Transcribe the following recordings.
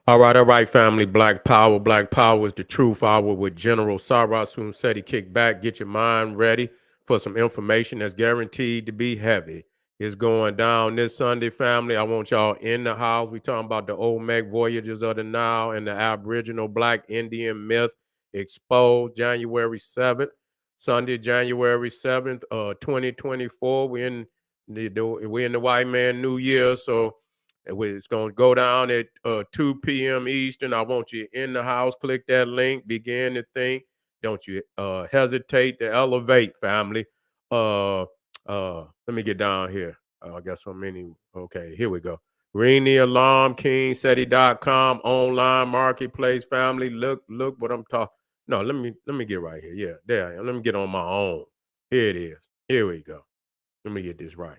All right, family. Black Power. Black Power is the truth hour with General Saras Seti. Kick back, get your mind ready for some information that's guaranteed to be heavy. It's going down this Sunday, family. I want y'all in the house. We talking about the Olmec Voyages of the Nile and the Aboriginal Black Indian myth exposed January 7th. Sunday, January 7th, 2024. We're in the white man new year, so it's going to go down at 2 p.m. Eastern. I want you in the house. Click that link. Begin to think. Don't you hesitate to elevate, family. Let me get down here. I got so many. Okay, here we go. Ring the alarm, kingseti.com, online marketplace, family. Look what I'm talking. No, let me get right here. Yeah, there I am. Let me get on my own. Here it is. Here we go. Let me get this right.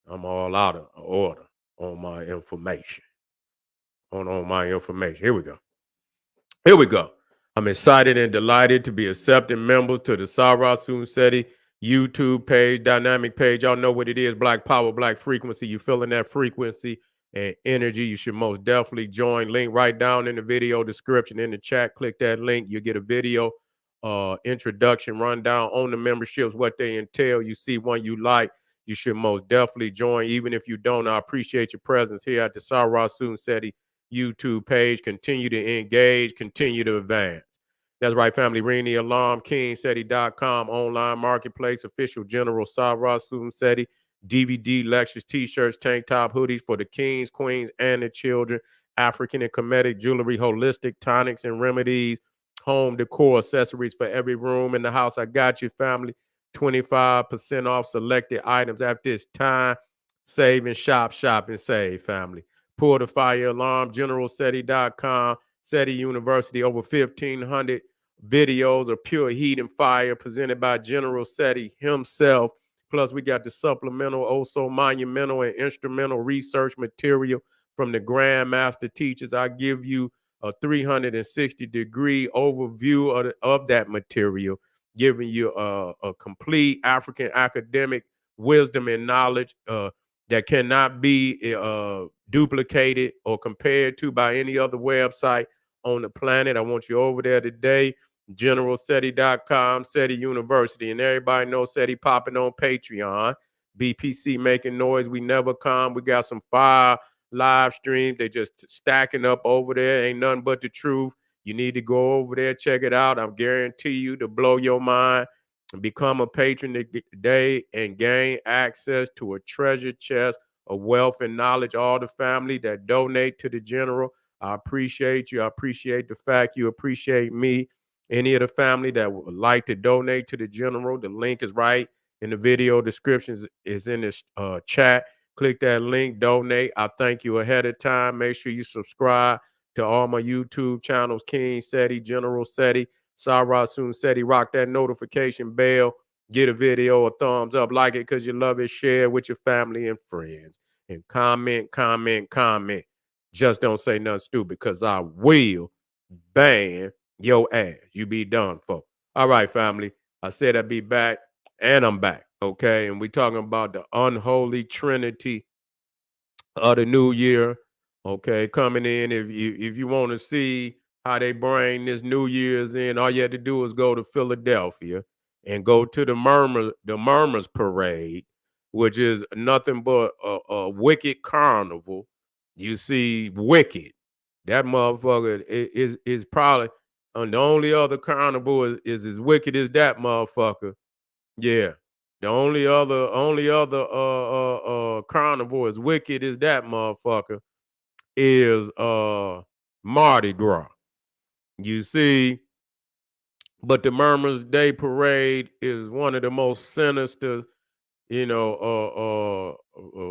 I'm all out of order on my information. On my information. Here we go. Here we go. I'm excited and delighted to be accepting members to the Sarah Seti YouTube page, dynamic page. Y'all know what it is. Black power, black frequency. You feeling that frequency and energy. You should most definitely join. Link right down in the video description in the chat. Click that link. You get a video introduction rundown on the memberships, what they entail. You see one you like, you should most definitely join. Even if you don't, I appreciate your presence here at the Sarah Seti YouTube page. Continue to engage, continue to advance. That's right, family. Ring the alarm, kingseti.com, online marketplace, official General Sarah Seti, DVD, lectures, t-shirts, tank top, hoodies for the kings, queens, and the children, African and Kemetic jewelry, holistic tonics and remedies, home decor, accessories for every room in the house. I got you, family. 25% off selected items at this time. Save and shop and save, family. Pull the fire alarm, generalseti.com, SETI University, over 1,500 videos of pure heat and fire presented by General SETI himself. Plus, we got the supplemental, also monumental and instrumental research material from the Grandmaster teachers. I give you a 360-degree overview of that material, giving you a complete African academic wisdom and knowledge that cannot be duplicated or compared to by any other website on the planet. I want you over there today, generalseti.com, SETI University. And everybody knows SETI popping on Patreon. BPC making noise. We never come. We got some fire live streams. They just stacking up over there. Ain't nothing but the truth. You need to go over there, check it out. I guarantee you to blow your mind and become a patron today and gain access to a treasure chest of wealth and knowledge. All the family that donate to the general, I appreciate you. I appreciate the fact you appreciate me. Any of the family that would like to donate to the general, the link is right in the video description, is in this chat. Click that link, donate. I thank you ahead of time. Make sure you subscribe to all my YouTube channels, King Seti, General Seti, Sarah Seti. Rock that notification bell. Get a video a thumbs up. Like it because you love it. Share it with your family and friends. And comment. Just don't say nothing stupid because I will ban your ass. You be done for. All right, family. I said I'd be back, and I'm back. Okay. And we talking about the unholy Trinity of the new year. Okay, coming in. If you want to see how they bring this New Year's in, all you have to do is go to Philadelphia and go to the Murmurs Parade, which is nothing but a wicked carnival. You see, wicked. That motherfucker is probably the only other carnival is as wicked as that motherfucker. Yeah. The only other carnivore as wicked as that motherfucker is Mardi Gras. You see, but the Murmurs Day Parade is one of the most sinister,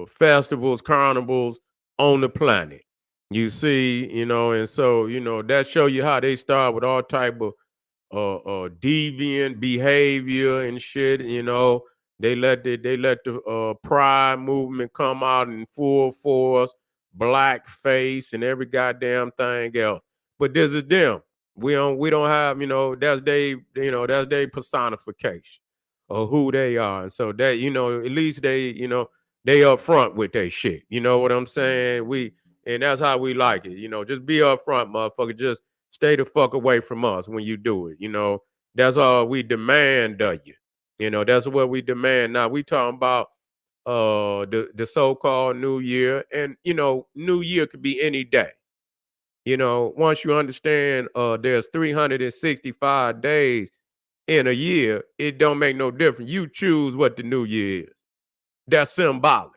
festivals, carnivals on the planet. You see, and so that show you how they start with all type of deviant behavior and shit. They let the pride movement come out in full force, blackface and every goddamn thing else. But this is them. We don't have, that's their personification of who they are. And so that, at least they upfront with their shit. You know what I'm saying? and that's how we like it. Just be upfront, motherfucker. Just stay the fuck away from us when you do it. That's all we demand of you. That's what we demand. Now we talking about the so-called New Year, and New Year could be any day. Once you understand there's 365 days in a year, it don't make no difference. You choose what the New Year is. That's symbolic.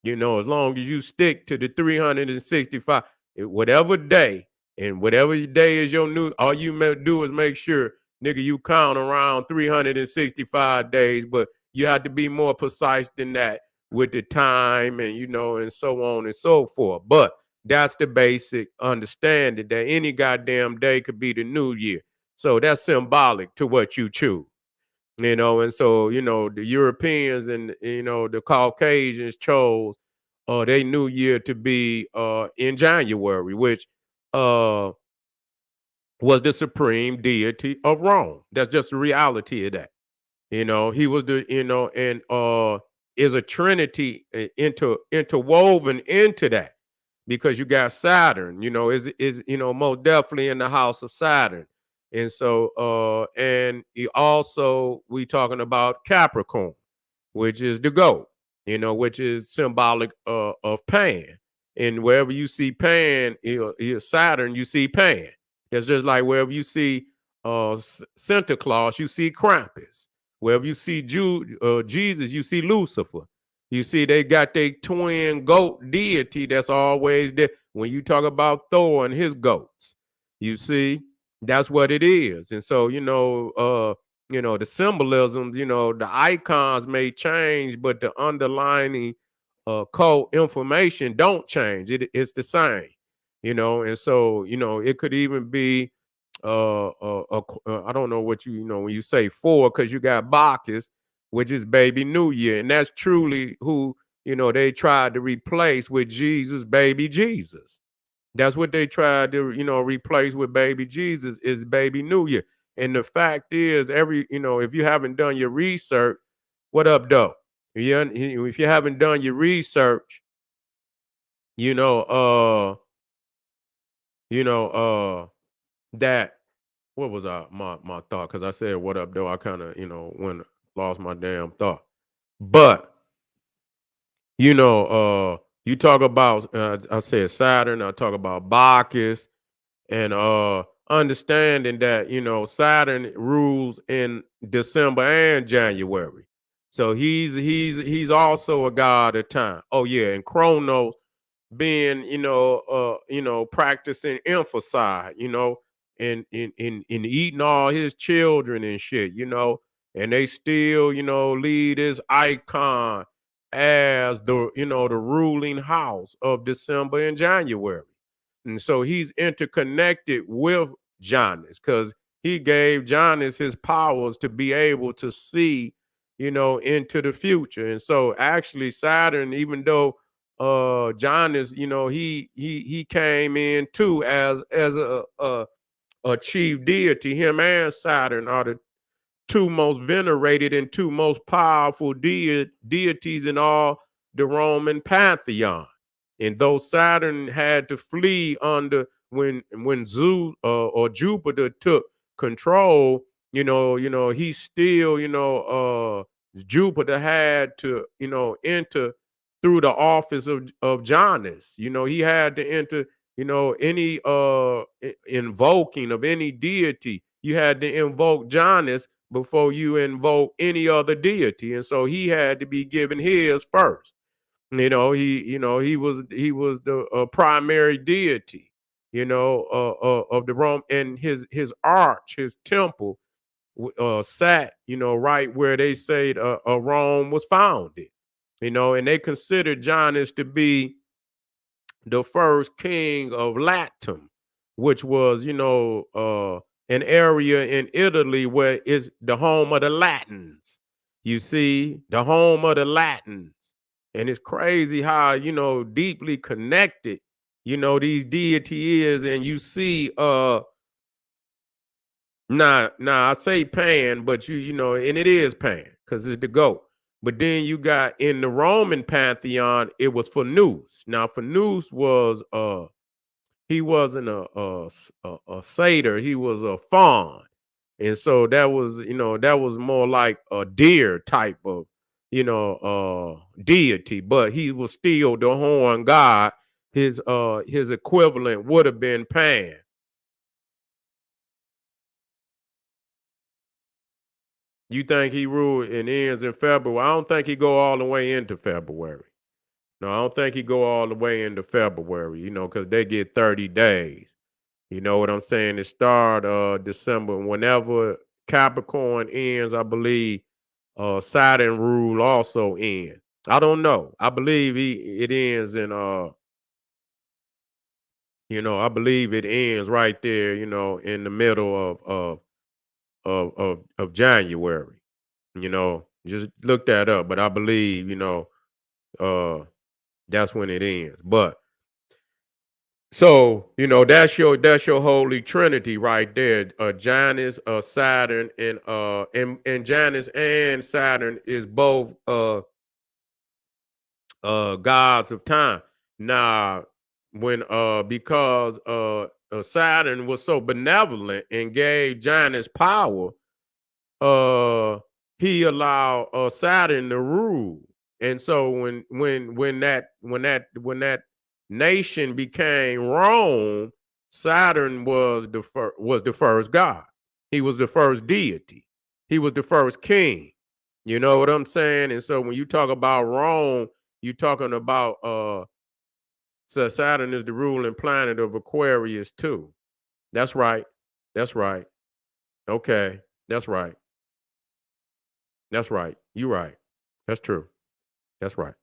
As long as you stick to the 365, whatever day, and whatever day is your new, all you may do is make sure, nigga, you count around 365 days, but you have to be more precise than that with the time, and and so on and so forth. But that's the basic understanding, that any goddamn day could be the new year. So that's symbolic to what you choose. And so, the Europeans and, the Caucasians chose their new year to be in January, which uh, was the supreme deity of Rome. That's just the reality of that. He was and is a Trinity interwoven into that, because you got Saturn, is most definitely in the house of Saturn. And so and he also, we talking about Capricorn, which is the goat, which is symbolic of Pan. And wherever you see Pan, Saturn, you see Pan. That's just like wherever you see Santa Claus, you see Krampus. Wherever you see Jesus, you see Lucifer. You see, they got their twin goat deity that's always there. When you talk about Thor and his goats, you see, that's what it is. And so, the symbolisms, the icons may change, but the underlining code information don't change. It's the same, and so, it could even be I don't know what when you say four, because you got Bacchus, which is baby New Year, and that's truly who they tried to replace with Jesus, baby Jesus. That's what they tried to replace with baby Jesus, is baby New Year. And the fact is, if you haven't done your research, what up, though? If you haven't done your research, you know, uh, that, what was my thought? Because I said what up, though. I kind of went, lost my damn thought. But you talk about I said Saturn. I talk about Bacchus, and understanding that Saturn rules in December and January. So he's also a god of time. Oh yeah, and Chronos being practicing infanticide, and eating all his children and shit, and they still lead his icon as the ruling house of December and January. And so he's interconnected with Janus, because he gave Janus his powers to be able to see into the future. And so actually Saturn, even though Janus, he came in too as a chief deity. Him and Saturn are the two most venerated and two most powerful deities in all the Roman pantheon. And though Saturn had to flee under, when Zeus or Jupiter took control, he still, Jupiter had to, enter through the office of Janus. He had to enter, any invoking of any deity. You had to invoke Janus before you invoke any other deity. And so he had to be given his first. He was the primary deity, of the Rome, and his arch, his temple, sat, right where they said Rome was founded, and they considered Janus to be the first king of Latium, which was, an area in Italy where is the home of the Latins. You see, the home of the Latins. And it's crazy how, deeply connected, these deity is. And you see, nah, I say Pan, but and it is Pan, because it's the goat. But then you got in the Roman pantheon, it was Phaneus. Now Phaneus was he wasn't a satyr, he was a fawn. And so that was, that was more like a deer type of, deity, but he was still the horn god. His equivalent would have been Pan. You think he ruled and ends in February? I don't think he go all the way into February. No, I don't think he go all the way into February, because they get 30 days. You know what I'm saying? It start December. Whenever Capricorn ends, I believe Saturn rule also ends. I don't know. I believe it ends in I believe it ends right there, in the middle of January. Just look that up. But I believe, uh that's when it ends. But so, that's your holy trinity right there. Janus, Saturn, and Janus and Saturn is both gods of time. Now, when because Saturn was so benevolent and gave Janus power, uh he allowed Saturn to rule. And so when that nation became Rome, Saturn was the first god. He was the first deity. He was the first king. You know what I'm saying? And so when you talk about Rome, you're talking about so Saturn is the ruling planet of Aquarius too. That's right. That's right. Okay. That's right. That's right. You're right. That's true. That's right.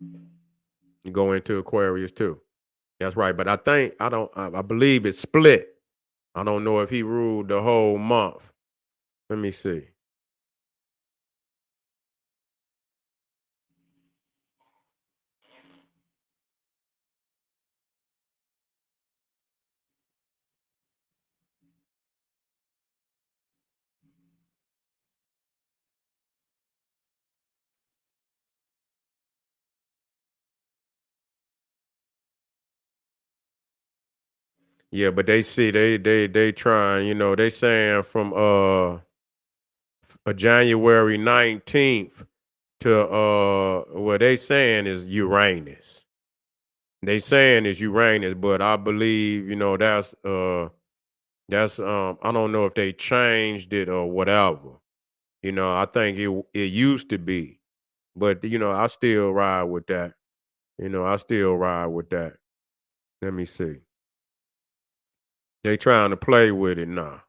You go into Aquarius too. That's right. But I think I don't. I believe it's split. I don't know if he ruled the whole month. Let me see. Yeah, but they see they trying. They saying from a January 19th to what they saying is Uranus. They saying is Uranus, but I believe that's I don't know if they changed it or whatever. I think it used to be, but I still ride with that. I still ride with that. Let me see. They trying to play with it now.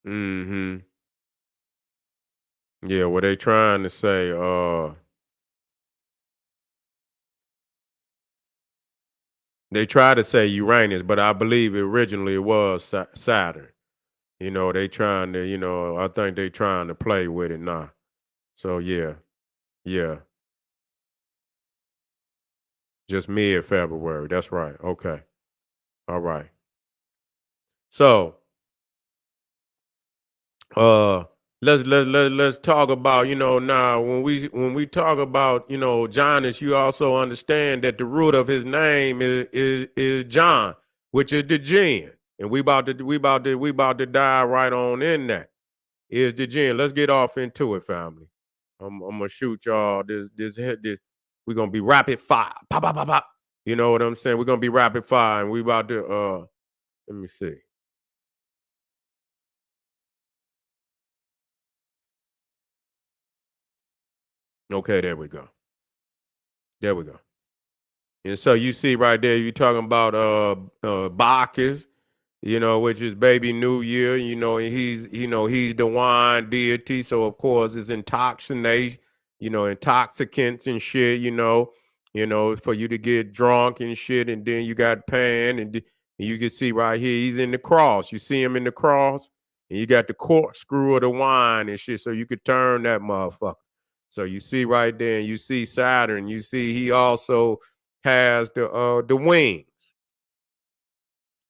Mm-hmm. Yeah, what they trying to say, they try to say Uranus, but I believe originally it was Saturn. They trying to, I think they trying to play with it now. So yeah, yeah, just mid February. That's right. Okay. All right. So uh let's talk about, now when we talk about, Jonas, you also understand that the root of his name is John, which is the jinn. And we about to dive right on in that. Is the jinn. Let's get off into it, family. I'm gonna shoot y'all this. We're gonna be rapid fire. Pop, pop, pop, pop. You know what I'm saying? We're gonna be rapid fire, and we about to let me see. Okay, there we go. There we go. And so you see right there, you're talking about Bacchus, which is baby New Year, and he's the wine deity. So of course it's intoxination, intoxicants and shit, for you to get drunk and shit. And then you got Pan, and you can see right here, he's in the cross. You see him in the cross, and you got the corkscrew of the wine and shit, so you could turn that motherfucker. So you see right there, and you see Saturn, you see he also has the wings.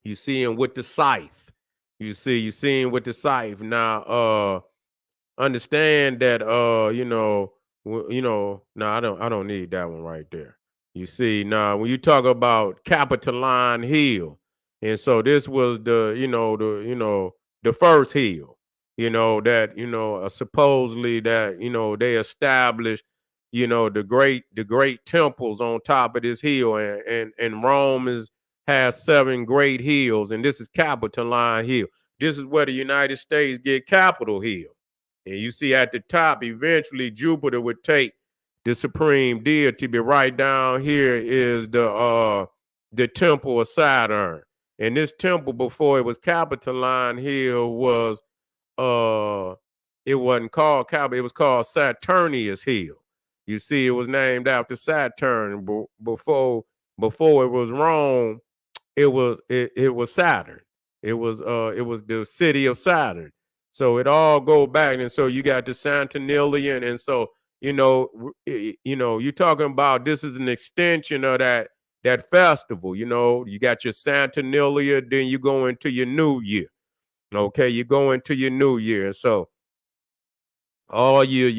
You see him with the scythe. You see him with the scythe. Now, understand that no, I don't need that one right there. You see, now when you talk about Capitoline Hill, and so this was the first hill, that supposedly that they established the great temples on top of this hill, and Rome has seven great hills, and this is Capitoline Hill. This is where the United States get Capitol Hill. And you see at the top, eventually Jupiter would take the supreme deity, but right down here is the temple of Saturn. And this temple, before it was Capitoline Hill, uh it wasn't called Capitol, it was called Saturnius Hill. You see, it was named after Saturn. Before it was Rome, it was Saturn. It was the city of Saturn. So it all go back, and so you got the Santinillion, and so you're talking about this is an extension of that festival. You got your Santinillia, then you go into your New Year. Okay, you go into your New Year, and so all you're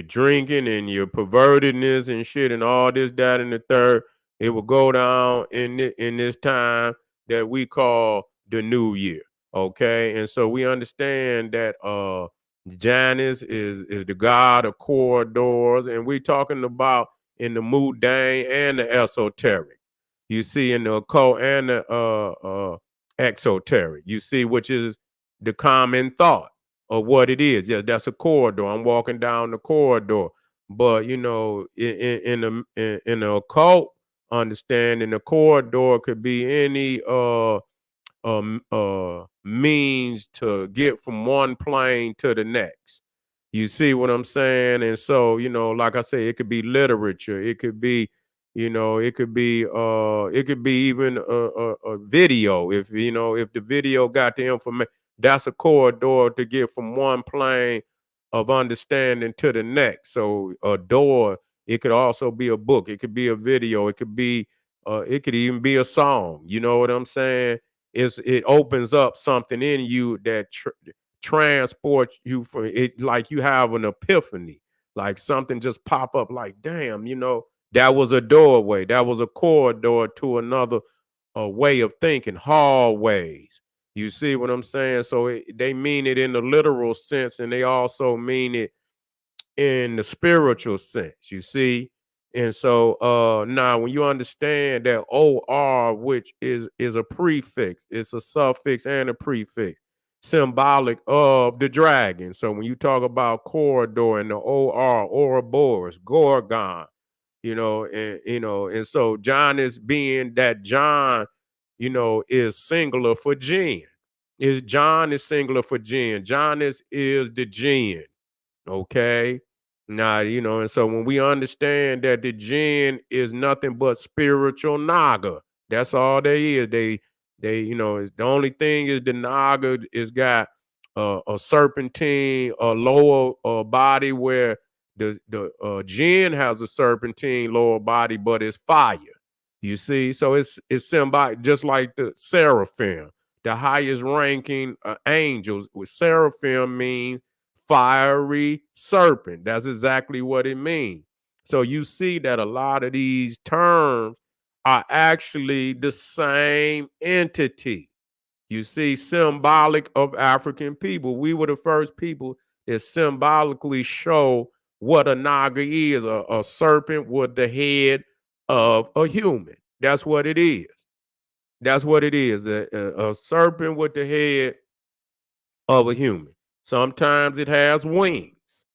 drinking and you're pervertedness and shit and all this, that, and the third. It will go down in this time that we call the New Year. Okay, and so we understand that Janus is the god of corridors, and we talking about in the mundane and the esoteric. You see, in the occult and the exoteric. You see, which is the common thought of what it is. Yes, that's a corridor. I'm walking down the corridor. But in the occult understanding, the corridor could be any means to get from one plane to the next. You see what I'm saying? And so, like I say, it could be literature, it could be even a video. If the video got the information, that's a corridor to get from one plane of understanding to the next. So a door, it could also be a book, it could be a video, it could even be a song. You know what I'm saying? It opens up something in you that transports you for it, like you have an epiphany, like something just pop up, like damn, that was a doorway, that was a corridor to another way of thinking, hallways. You see what I'm saying? So they mean it in the literal sense, and they also mean it in the spiritual sense, you see. And so now when you understand that OR, which is a prefix, it's a suffix and a prefix, symbolic of the dragon. So when you talk about corridor and the OR, Ouroboros, Gorgon, and so John is being that John, is singular for jinn. Is John is singular for jinn. John is the jinn. Okay. Now, and so when we understand that the jinn is nothing but spiritual naga, that's all they is. Is the only thing is the naga is got a serpentine, a lower body, where the jinn has a serpentine lower body, but it's fire. You see, so it's symbolic, just like the seraphim, the highest ranking angels. With seraphim means fiery serpent. That's exactly what it means. So you see that a lot of these terms are actually the same entity. You see, symbolic of African people. We were the first people that symbolically show what a naga is, a serpent with the head of a human. That's what it is. That's what it is. A serpent with the head of a human. Sometimes it has wings.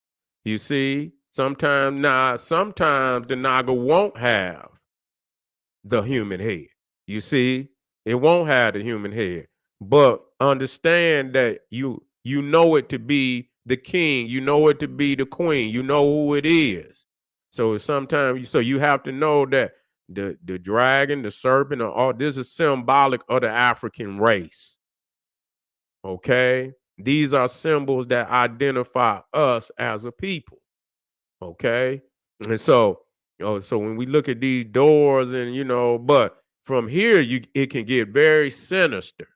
You see, sometimes the naga won't have the human head. You see, it won't have the human head. But understand that you know it to be the king, you know it to be the queen, you know who it is. So sometimes you have to know that the dragon, the serpent, all this is symbolic of the African race. Okay? These are symbols that identify us as a people. Okay? And so Oh, so when we look at these doors and but from here it can get very sinister.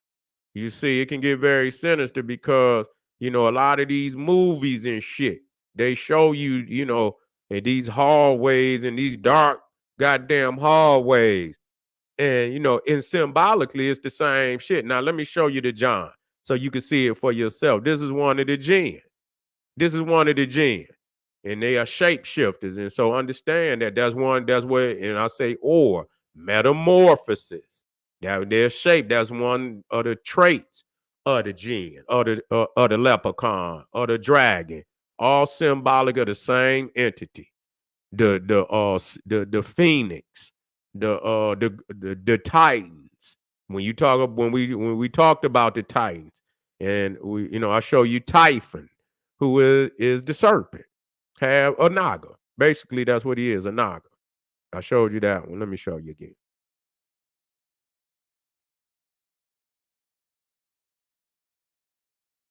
You see, it can get very sinister because a lot of these movies and shit, they show you in these hallways and these dark goddamn hallways. And and symbolically it's the same shit. Now let me show you the John so you can see it for yourself. This is one of the jinn. This is one of the jinn, and they are shapeshifters. And so understand that that's where, and I say, or metamorphosis. That their shape, that's one of the traits of the jinn, of the leprechaun, or the dragon, all symbolic of the same entity. The phoenix, the titans. When we talked about the titans, and I show you Typhon, who is the serpent, have a naga. Basically, that's what he is, a naga. I showed you that one. Let me show you again.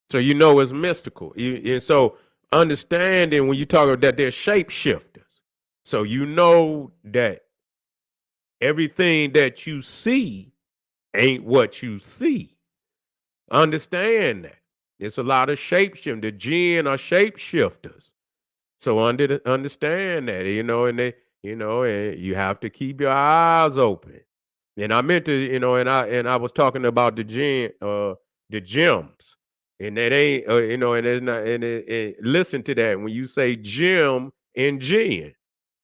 So it's mystical. And so understanding when you talk about that they're shapeshifters. So that everything that you see ain't what you see. Understand that. It's a lot of shapeshifting. The jinn are shapeshifters. So understand that, and you have to keep your eyes open. And I meant to, and I was talking about the gems, and that ain't, and it's not, listen to that when you say gem and gin,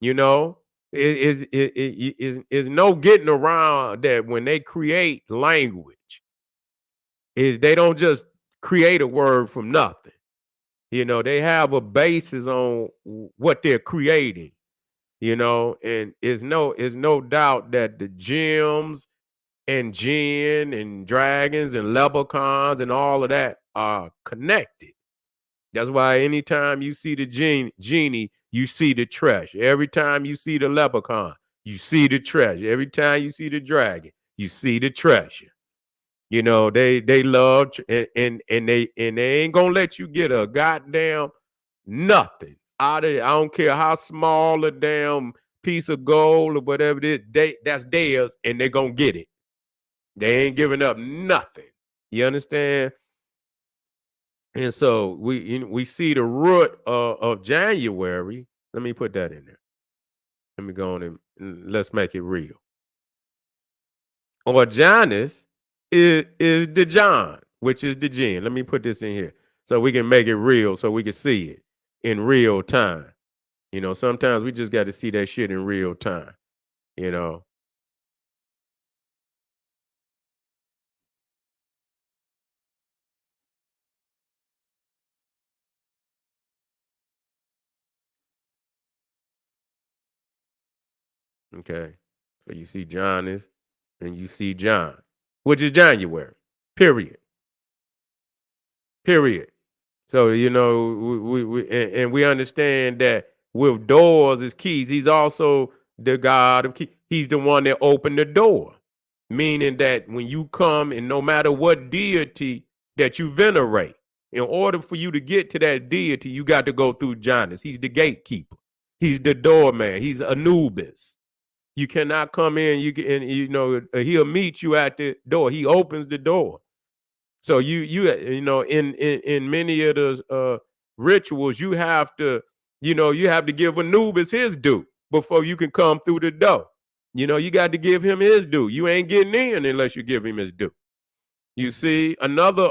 you know, is no getting around that when they create language, is they don't just create a word from nothing. They have a basis on what they're creating, and it's no doubt that the gems and jinn and dragons and leprechauns and all of that are connected. That's why anytime you see the genie, you see the treasure. Every time you see the leprechaun, you see the treasure. Every time you see the dragon, you see the treasure. They love and they ain't gonna let you get a goddamn nothing out of it. I don't care how small a damn piece of gold or whatever it is, that's theirs, and they're gonna get it. They ain't giving up nothing. You understand? And so we see the root of January. Let me put that in there. Let me go on and let's make it real. Or Janus is the John, which is the gene. Let me put this in here so we can make it real, so we can see it in real time. Sometimes we just got to see that shit in real time. You know. Okay. So you see Janus and you see John, which is January. Period. Period. So and we understand that with doors as keys, he's also the God of keys. He's the one that opened the door, meaning that when you come, and no matter what deity that you venerate, in order for you to get to that deity, you got to go through Janus. He's the gatekeeper. He's the doorman. He's Anubis. You cannot come in. He'll meet you at the door. He opens the door. So in many of those rituals, you have to give Anubis his due before you can come through the door. You got to give him his due. You ain't getting in unless you give him his due. You see, another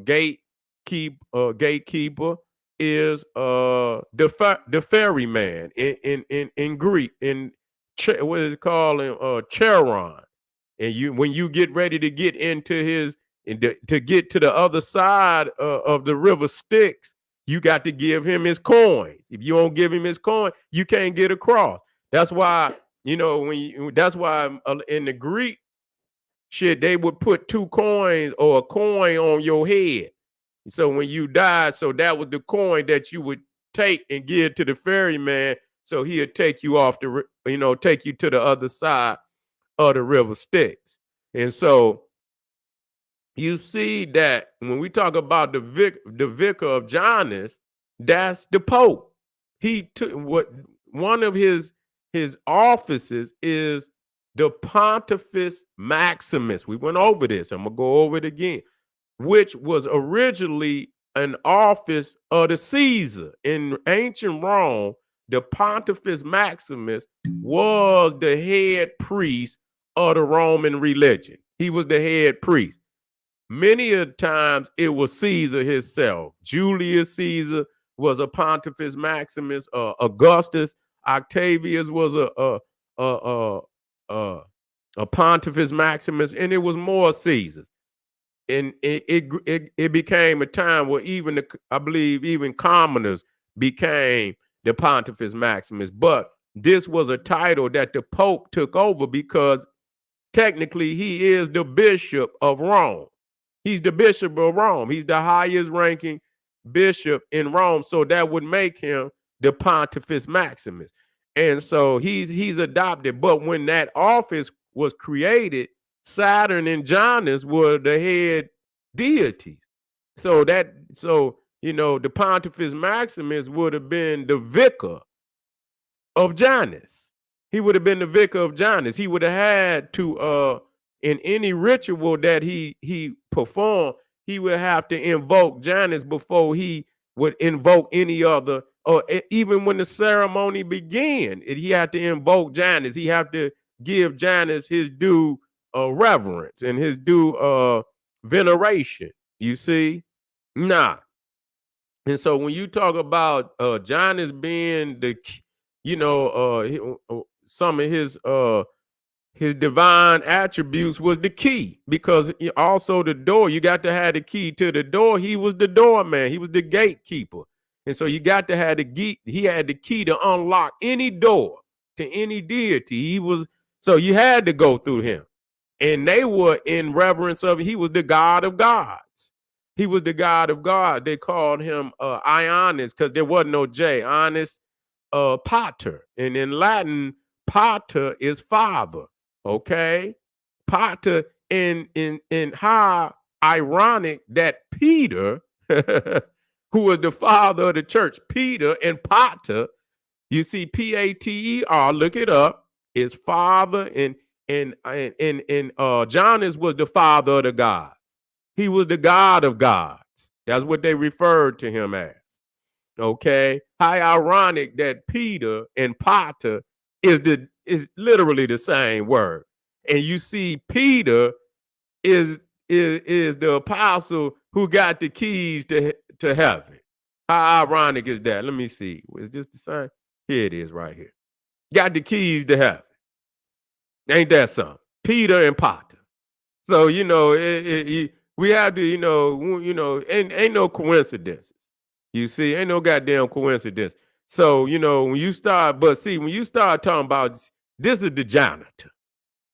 gatekeeper is the ferryman in Greek, what is it called, Charon. And when you get ready to get into his, to get to the other side of the river Styx, you got to give him his coins. If you don't give him his coin, you can't get across. That's why in the Greek shit, they would put 2 coins or a coin on your head. So when you died, so that was the coin that you would take and give to the ferryman. So he'll take you take you to the other side of the river Styx. And so you see that when we talk about the vicar of Janus, that's the Pope. He took one of his his offices is the Pontifex Maximus. We went over this. I'm gonna go over it again, which was originally an office of the Caesar. In ancient Rome, the Pontifex Maximus was the head priest of the Roman religion. He was the head priest. Many a times it was Caesar himself. Julius Caesar was a Pontifex Maximus. Augustus Octavius was a, a, a Pontifex Maximus, and it was more Caesars. And it became a time where even I believe even commoners became the Pontifex Maximus. But this was a title that the Pope took over because technically he is the Bishop of Rome. He's the Bishop of Rome. He's the highest ranking bishop in Rome. So that would make him the Pontifex Maximus. And so he's adopted. But when that office was created, Saturn and Janus were the head deities. So the Pontifex Maximus would have been the vicar of Janus. He would have been the vicar of Janus. He would have had to in any ritual that he performed, he would have to invoke Janus before he would invoke any other, or even when the ceremony began, he had to invoke Janus. He had to give Janus his due reverence and his due veneration. You see? Nah. And so when you talk about Janus being the, some of his divine attributes was the key, because also the door, you got to have the key to the door. He was the doorman. He was the gatekeeper. And so you got to have the key. He had the key to unlock any door to any deity. So you had to go through him. And they were in reverence of, he was the God of gods. He was the God of God. They called him Ionis because there wasn't no J. Ionis Pater. And in Latin, Pater is father. Okay, Pater, in how ironic that Peter, who was the father of the church, Peter and Pater, you see Pater, look it up, is father, and Janus was the father of the gods. He was the God of gods. That's what they referred to him as. Okay, how ironic that Peter and Pater is literally the same word. And you see Peter is the apostle who got the keys to heaven. How ironic is that? Let me see. Is this the same? Here it is right here. Got the keys to heaven. Ain't that something? Peter and Pater. So, we have to, ain't no coincidences. You see, ain't no goddamn coincidence. So, when you start talking about, this is the janitor.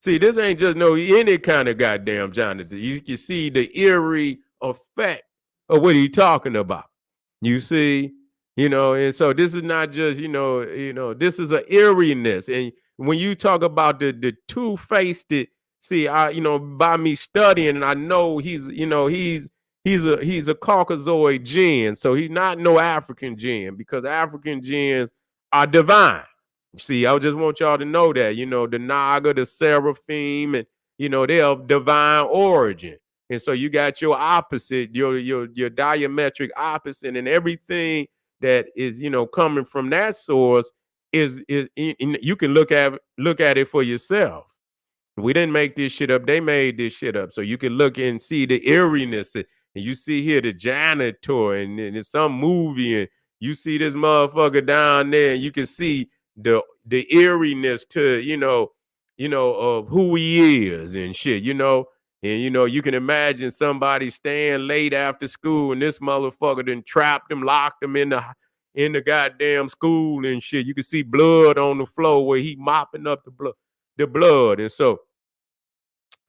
See, this ain't just any kind of goddamn janitor. You can see the eerie effect of what he's talking about. You see, and so this is not just, this is an eeriness. And when you talk about the two-faced, see, by me studying, and I know he's a Caucasoid jinn, so he's not no African jinn, because African jinns are divine. See, I just want y'all to know that, the Naga, the Seraphim, and they're of divine origin. And so you got your opposite, your diametric opposite, and everything that is, coming from that source is you can look at it for yourself. We didn't make this shit up. They made this shit up. So you can look and see the eeriness. And you see here the janitor and in some movie, and you see this motherfucker down there, and you can see the eeriness to, of who he is and shit, And you can imagine somebody staying late after school, and this motherfucker then trapped him, locked him in the goddamn school and shit. You can see blood on the floor where he mopping up the blood. And so,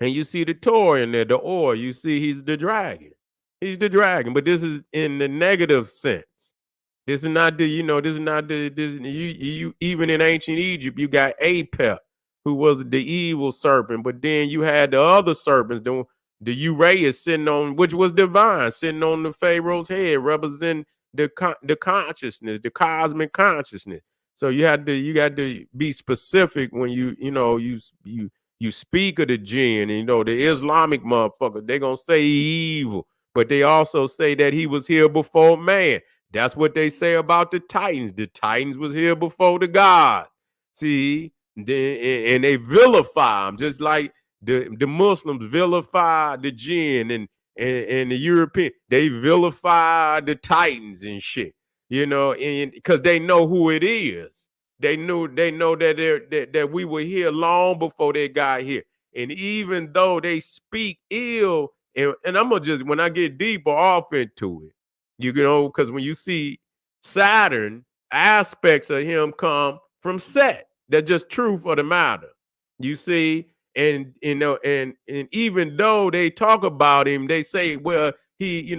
and you see the Tor in there, the ore, you see he's the dragon. He's the dragon, but this is in the negative sense. This is not you even in ancient Egypt, you got Apep, who was the evil serpent, but then you had the other serpents, the Uraeus sitting on, which was divine, sitting on the Pharaoh's head, representing the consciousness, the cosmic consciousness. So you got to be specific when you speak of the jinn. And, the Islamic motherfucker, they gonna say he evil, but they also say that he was here before man. That's what they say about the Titans. The Titans was here before the gods. See, and they vilify them just like the Muslims vilify the jinn, and the European, they vilify the Titans and shit. And because they know who it is. They know that we were here long before they got here. And even though they speak ill, and I'm gonna just, when I get deeper off into it, because when you see Saturn, aspects of him come from Set. That's just truth of the matter. You see, and even though they talk about him, they say, well, he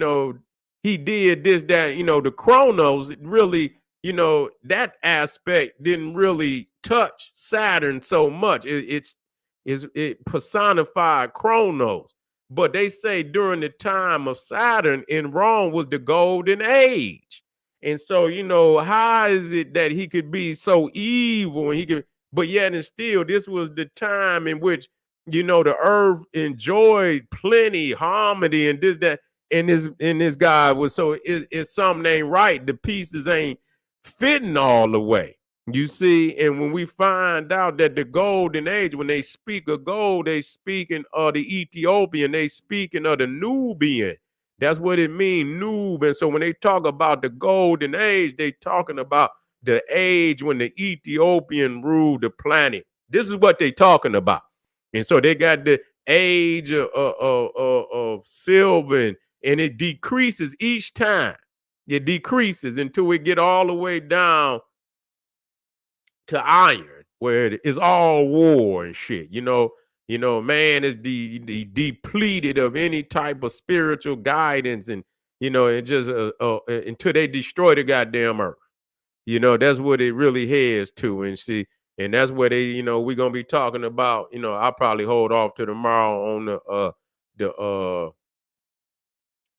did this, that, the Chronos really, that aspect didn't really touch Saturn so much. It personified Chronos. But they say during the time of Saturn in Rome was the golden age. And so, how is it that he could be so evil and he could, but yet and still, this was the time in which, the earth enjoyed plenty, harmony, and this, that, and this guy was, so it's something ain't right. The pieces ain't fitting all the way. You see, and when we find out that the golden age, when they speak of gold, they speaking of the Ethiopian, they speaking of the Nubian. That's what it means, Noob. And so when they talk about the golden age, they talking about the age when the Ethiopian ruled the planet. This is what they talking about. And so they got the age of silver, and it decreases each time. It decreases until we get all the way down to iron, where it is all war and shit. Man is the depleted of any type of spiritual guidance, and it just until they destroy the goddamn earth. That's what it really heads to, and see, and that's where we're gonna be talking about. I'll probably hold off to tomorrow on the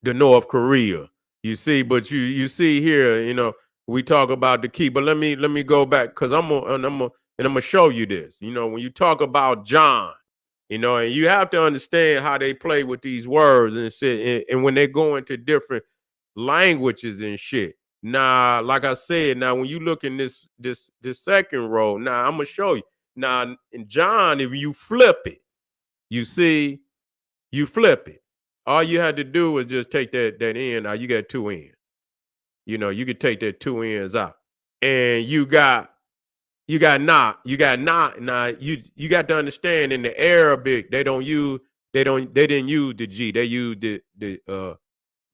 the North Korea. You see, but you see here, we talk about the key. But let me go back, because I'm gonna show you this. When you talk about John, and you have to understand how they play with these words and shit, and when they go into different languages and shit. Now, like I said, now when you look in this second row, now I'm gonna show you. Now in John, if you flip it, you see, you flip it. All you had to do is just take that end. Now you got two ends. You could take that two ends out, and you got not. Now you got to understand, in the Arabic they didn't use the G. They used the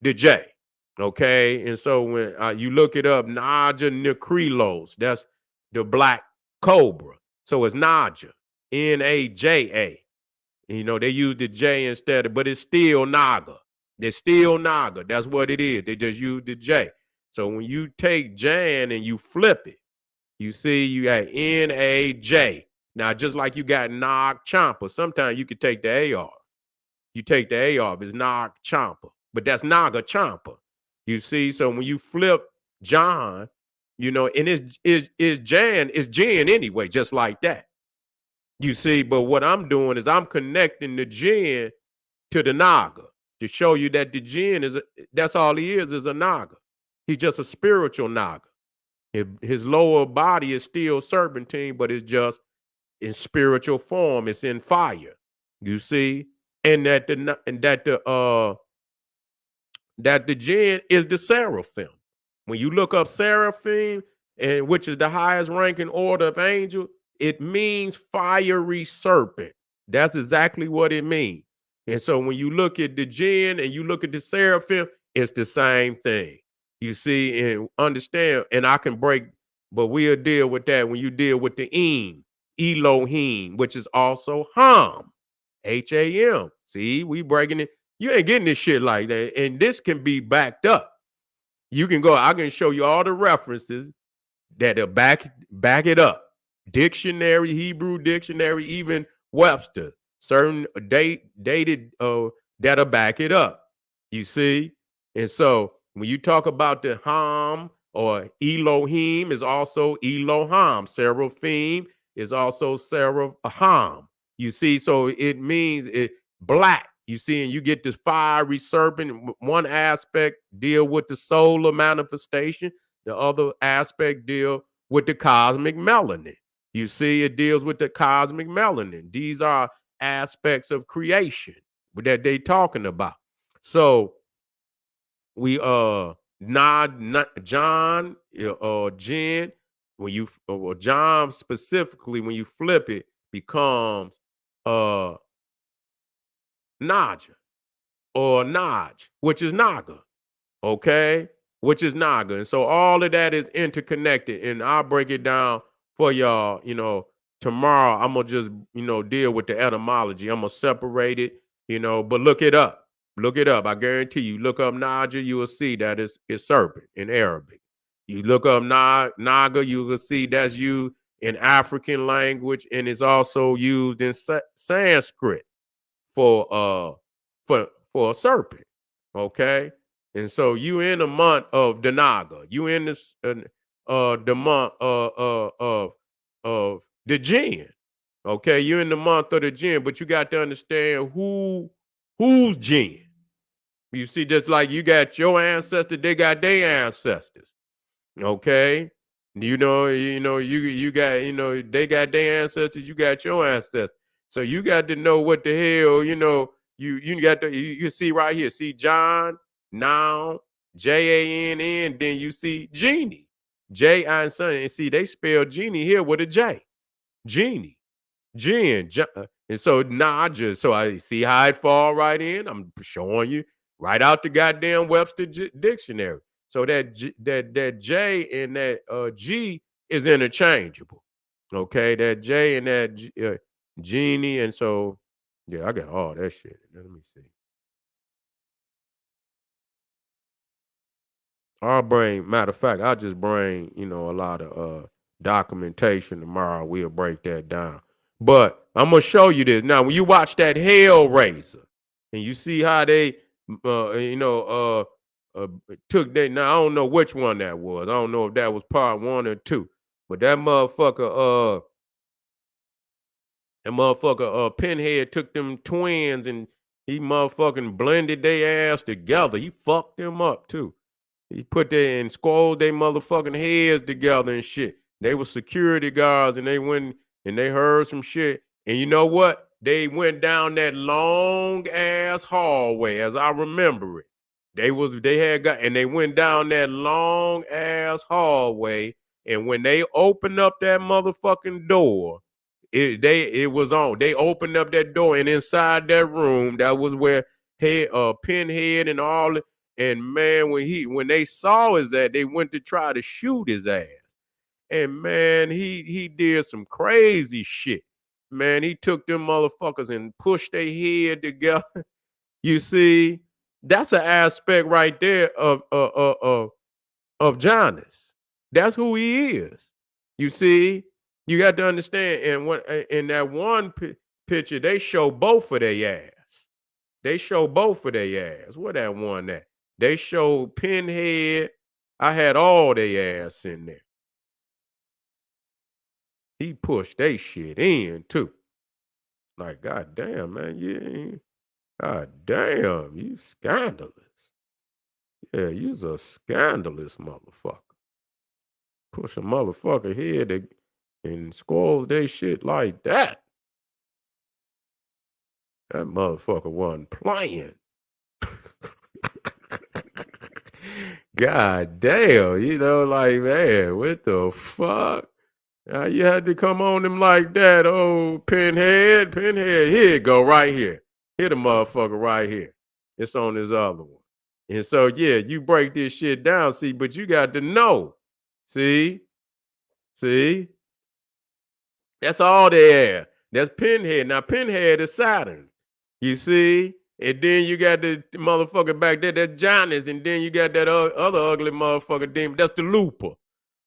J. Okay, and so when you look it up, Naja Nikrilos, that's the black cobra. So it's Naja, Naja. They use the J instead of, but it's still Naga. It's still Naga. That's what it is. They just use the J. So when you take Jan and you flip it, you see you got Naj. Now, just like you got Nog Champa, sometimes you could take the A off. You take the A off, it's Nog Champa, but that's Naga Champa. You see, so when you flip John, and it's Jan, it's Jan anyway, just like that. You see, but what I'm doing is I'm connecting the jinn to the Naga to show you that the jinn that's all he is a Naga. He's just a spiritual Naga. His lower body is still serpentine, but it's just in spiritual form. It's in fire. You see, and that the jinn is the seraphim. When you look up seraphim, and which is the highest ranking order of angel, it means fiery serpent. That's exactly what it means. And so when you look at the jinn and you look at the seraphim, it's the same thing. You see, and understand, and I can break, but we'll deal with that when you deal with the Elohim, which is also Ham, Ham. See, we breaking it. You ain't getting this shit like that. And this can be backed up. You can go, I can show you all the references that'll back it up. Dictionary, Hebrew dictionary, even Webster, certain dated that'll back it up. You see? And so when you talk about the Ham, or Elohim is also Elohim. Seraphim is also Seraphim. You see, so it means it black. You see, and you get this fiery serpent. One aspect deal with the solar manifestation. The other aspect deal with the cosmic melanin. You see, it deals with the cosmic melanin. These are aspects of creation that they talking about. So we not John or Jen, when you or John specifically, when you flip it, becomes uh Naja or Naj, which is Naga. Okay, which is Naga. And so all of that is interconnected. And I'll break it down for y'all, tomorrow. I'm gonna just, deal with the etymology. I'm gonna separate it, but look it up. Look it up. I guarantee you, look up Naja, you will see that it's serpent in Arabic. You look up Naga, you will see that's used in African language, and it's also used in Sanskrit for for a serpent. Okay. And so you in the month of the Naga. You in this the month of the Jinn. Okay, you in the month of the Jinn, but you got to understand who's Jinn. You see, just like you got your ancestors, they got their ancestors. Okay. You got, they got their ancestors, you got your ancestors. So you got to know what the hell, you got to you see right here. See John, noun, Jann, then you see genie. J and son. And see, they spell genie here with a J. Genie. Jinn. And so Naja. So I see how it fall right in. I'm showing you right out the goddamn Webster dictionary. So that J and that G is interchangeable. Okay, that J and that genie, and so yeah, I got all that shit. Let me see. I'll bring, matter of fact, I'll just bring, a lot of documentation tomorrow. We'll break that down. But I'm gonna show you this. Now, when you watch that Hellraiser and you see how they took that. Now I don't know which one that was. I don't know if that was part one or two. But that motherfucker Pinhead took them twins and he motherfucking blended their ass together. He fucked them up too. He put their and squalled their motherfucking heads together and shit. They were security guards and they went and they heard some shit. And you know what? They went down that long ass hallway, as I remember it. They went down that long ass hallway. And when they opened up that motherfucking door, it was on. They opened up that door, and inside that room, that was where Pinhead and all. And man, when they saw his ass, they went to try to shoot his ass. And man, he did some crazy shit. Man, he took them motherfuckers and pushed their head together. You see, that's an aspect right there of Jonas. That's who he is. You see, you got to understand. And when in that one picture, they show both of their ass. They show both of their ass. Where that one at? They show Pinhead. I had all their ass in there. He pushed they shit in too. Like, god damn, man, god damn, you scandalous. Yeah, you's a scandalous motherfucker. Push a motherfucker head and squalls they shit like that. That motherfucker wasn't playing. God damn, like, man, what the fuck? You had to come on him like that. Oh, Pinhead. Here it go, right here. Here the motherfucker right here. It's on this other one. And so, yeah, you break this shit down, see, but you got to know. See? That's all they have. That's Pinhead. Now, Pinhead is Saturn. You see? And then you got the motherfucker back there, that's Janus. And then you got that other ugly motherfucker demon. That's the Looper.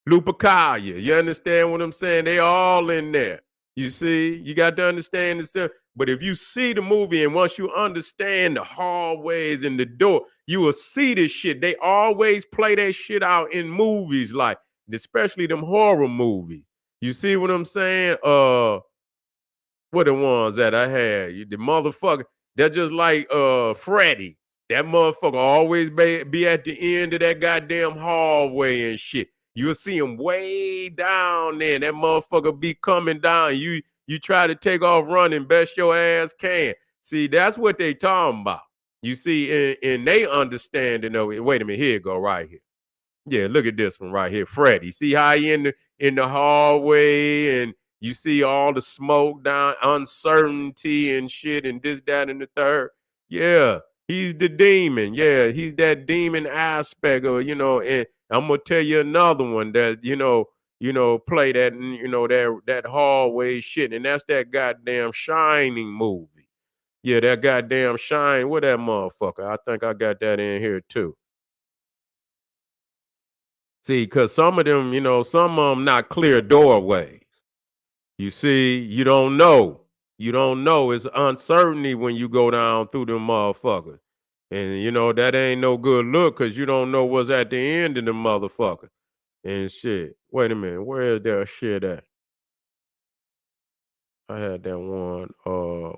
Lupercalia. You understand what I'm saying? They all in there. You see? You got to understand this. But if you see the movie and once you understand the hallways and the door, you will see this shit. They always play that shit out in movies, like especially them horror movies. You see what I'm saying? What the ones that I had? The motherfucker, they're just like Freddy. That motherfucker always be at the end of that goddamn hallway and shit. You'll see him way down there. That motherfucker be coming down. You try to take off running best your ass can. See, that's what they talking about. You see, in they understanding of it. Wait a minute, here you go, right here. Yeah, look at this one right here, Freddie. See how he in the hallway, and you see all the smoke down, uncertainty and shit, and this, that, and the third. Yeah, he's the demon. Yeah, he's that demon aspect of, and I'm gonna tell you another one that, play that, that hallway shit, and that's that goddamn Shining movie. Yeah, that goddamn Shine. What that motherfucker? I think I got that in here too. See, because some of them, some of them not clear doorways. You see, you don't know. You don't know. It's uncertainty when you go down through them motherfuckers. And, that ain't no good look because you don't know what's at the end of the motherfucker. And shit. Wait a minute. Where is that shit at? I had that one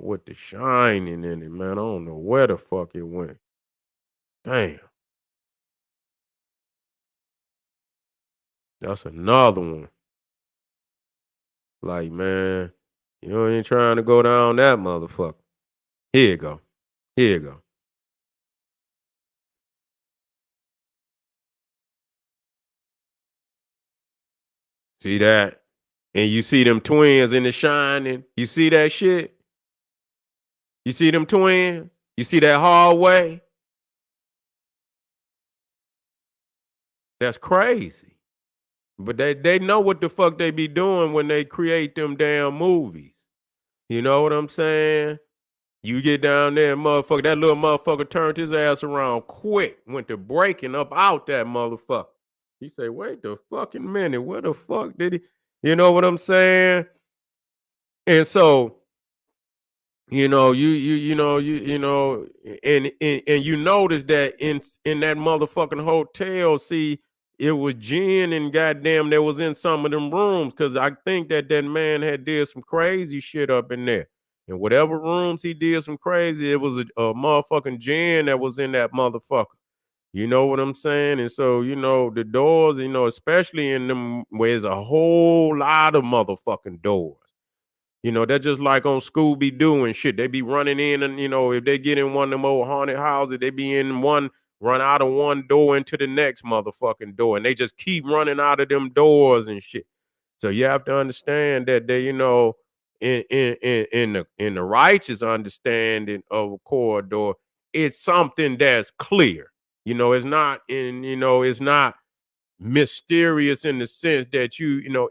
with the shining in it, man. I don't know where the fuck it went. Damn. That's another one. Like, man, you ain't trying to go down that motherfucker. Here you go. Here you go. See that? And you see them twins in the shining. You see that shit? You see them twins? You see that hallway? That's crazy. But they know what the fuck they be doing when they create them damn movies. You know what I'm saying? You get down there, motherfucker. That little motherfucker turned his ass around quick, went to breaking up out that motherfucker. He said, wait the fucking minute. Where the fuck did he? You know what I'm saying? And so, and you notice that in that motherfucking hotel, see, it was gin and goddamn that was in some of them rooms because I think that man had did some crazy shit up in there. In whatever rooms he did some crazy, it was a motherfucking gin that was in that motherfucker. You know what I'm saying? And so, the doors, especially in them where there's a whole lot of motherfucking doors. They're just like on Scooby Doo and shit. They be running in, and if they get in one of them old haunted houses, they be in one, run out of one door into the next motherfucking door, and they just keep running out of them doors and shit. So you have to understand that they, in the righteous understanding of a corridor, it's something that's clear. It's not mysterious in the sense that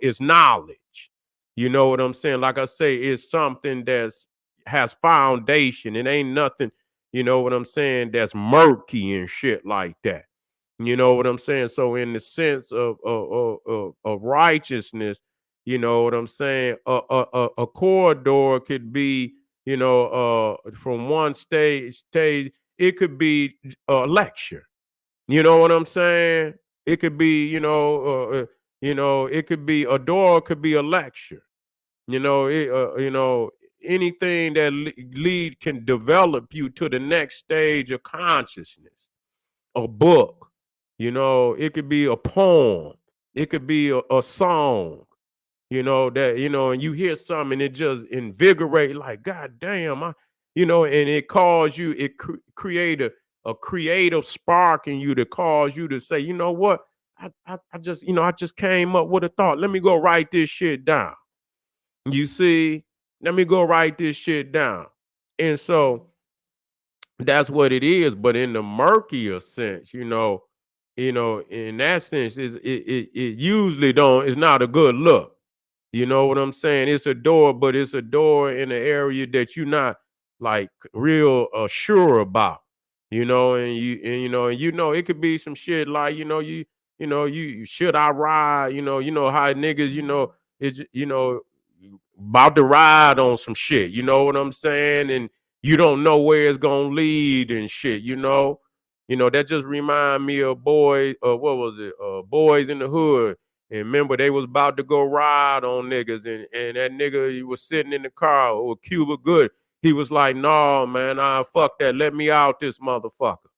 it's knowledge. You know what I'm saying? Like I say, it's something that's has foundation. It ain't nothing, you know what I'm saying, that's murky and shit like that. You know what I'm saying? So in the sense of righteousness, you know what I'm saying? A corridor could be, from one stage, it could be a lecture. You know what I'm saying? It could be, it could be a door, could be a lecture. Anything that lead can develop you to the next stage of consciousness. A book, it could be a poem, it could be a song, that, and you hear something and it just invigorate, like, God damn, and it calls you, create a creative spark in you to cause you to say, you know what, I just came up with a thought. Let me go write this shit down. You see, let me go write this shit down. And so that's what it is. But in the murkier sense, in that sense, it usually don't, it's not a good look. You know what I'm saying? It's a door, but it's a door in an area that you're not like real sure about. It could be some shit like, you should I ride, how niggas, it's about to ride on some shit, you know what I'm saying? And you don't know where it's gonna lead and shit, That just remind me of what was it? Boys in the Hood. And remember, they was about to go ride on niggas, and that nigga, he was sitting in the car, or Cuba Good. He was like, "No, man, fuck that. Let me out this motherfucker."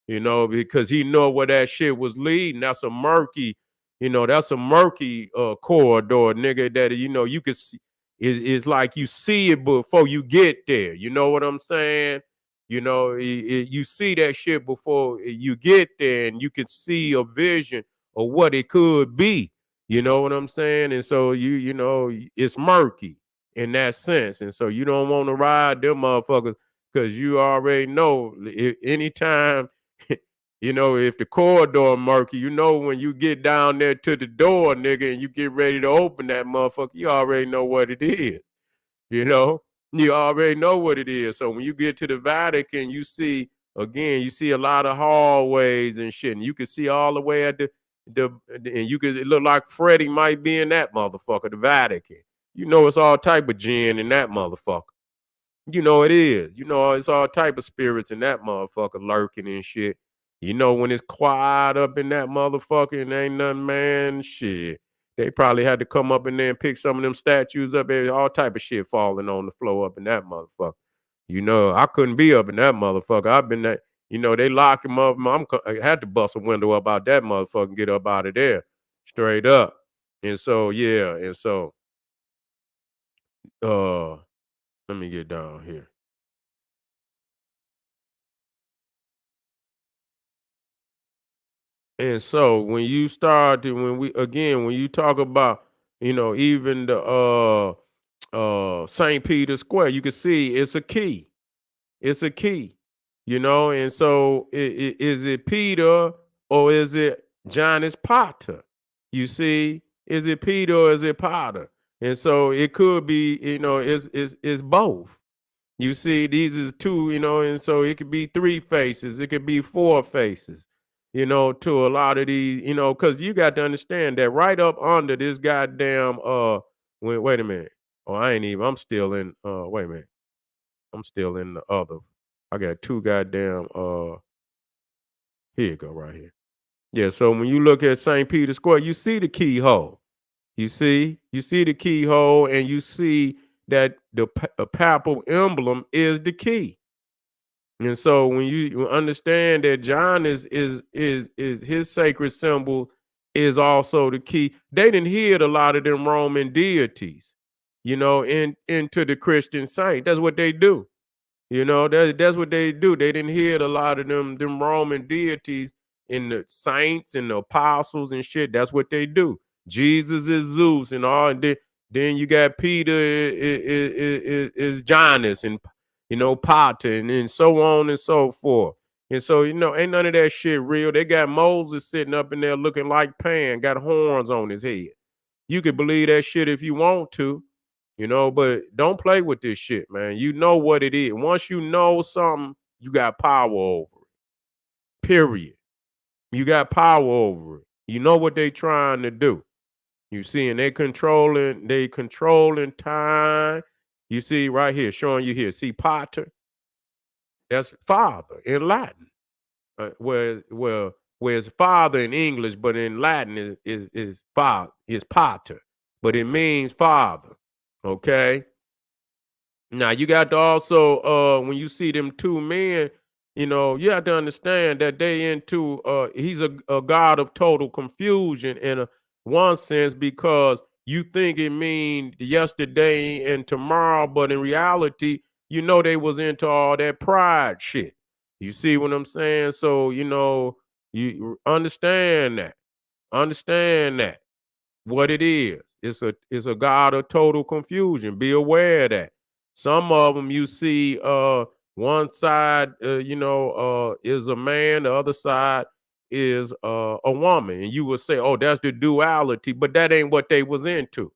Because he know where that shit was leading. That's a murky corridor, nigga, that you could see. It's like you see it before you get there. You know what I'm saying? You see that shit before you get there, and you can see a vision of what it could be. You know what I'm saying? And so it's murky in that sense. And so you don't want to ride them motherfuckers because you already know anytime, if the corridor murky, when you get down there to the door, nigga, and you get ready to open that motherfucker, you already know what it is. You know, you already know what it is. So when you get to the Vatican, you see a lot of hallways and shit, and you can see all the way at and it look like Freddie might be in that motherfucker, the Vatican. It's all type of gin in that motherfucker. It is. It's all type of spirits in that motherfucker lurking and shit. When it's quiet up in that motherfucker and ain't nothing, man, shit. They probably had to come up in there and pick some of them statues up there, all type of shit falling on the floor up in that motherfucker. I couldn't be up in that motherfucker. I've been that, they lock him up. I had to bust a window up out that motherfucker and get up out of there straight up. And so, yeah. And so, uh, let me get down here. And so when you talk about, even the St. Peter's Square, you can see it's a key. It's a key, and so is it Peter or is it Johnny's Potter? You see, is it Peter or is it Potter? And so it could be, it's both. You see, these is two, and so it could be three faces, it could be four faces, to a lot of these, because you got to understand that right up under this goddamn wait a minute. Oh, I ain't even, I'm still in wait a minute. I'm still in the other. I got two goddamn here you go right here. Yeah, so when you look at St. Peter's Square, you see the keyhole. You see the keyhole, and you see that the papal emblem is the key. And so when you understand that John is his sacred symbol is also the key. They didn't hid a lot of them Roman deities, into the Christian saint. That's what they do. That's what they do. They didn't hid a lot of them Roman deities in the saints and the apostles and shit. That's what they do. Jesus is Zeus and all. And then you got Peter is Janus and Potter and so on and so forth. And so ain't none of that shit real. They got Moses sitting up in there looking like Pan, got horns on his head. You could believe that shit if you want to. But don't play with this shit, man. You know what it is. Once you know something, you got power over it. Period. You got power over it. You know what they trying to do. You see, and they controlling time. You see right here, showing you here. See Potter? That's father in Latin. Whereas father in English, but in Latin is father, is Pater. But it means father. Okay. Now you got to also when you see them two men, you have to understand that he's a god of total confusion in one sense because you think it mean yesterday and tomorrow, but in reality, they was into all that pride shit. You see what I'm saying? So, you understand that. Understand that what it is. It's a god of total confusion. Be aware of that. Some of them you see one side is a man, the other side is a woman. And you will say, "Oh, that's the duality," but that ain't what they was into.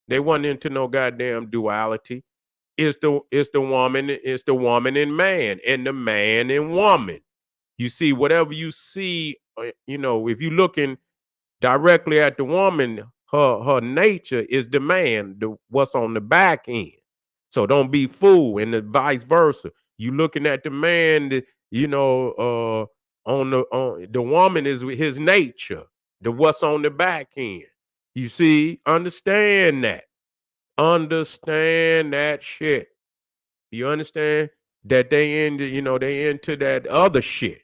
They wasn't into no goddamn duality. It's the woman and man and the man and woman. You see whatever you see, if you looking directly at the woman, her nature is the man, what's on the back end. So don't be fooled, and the vice versa. You looking at the man, On the woman is his nature, the what's on the back end. You see, understand that. Understand that shit. You understand that they into that other shit.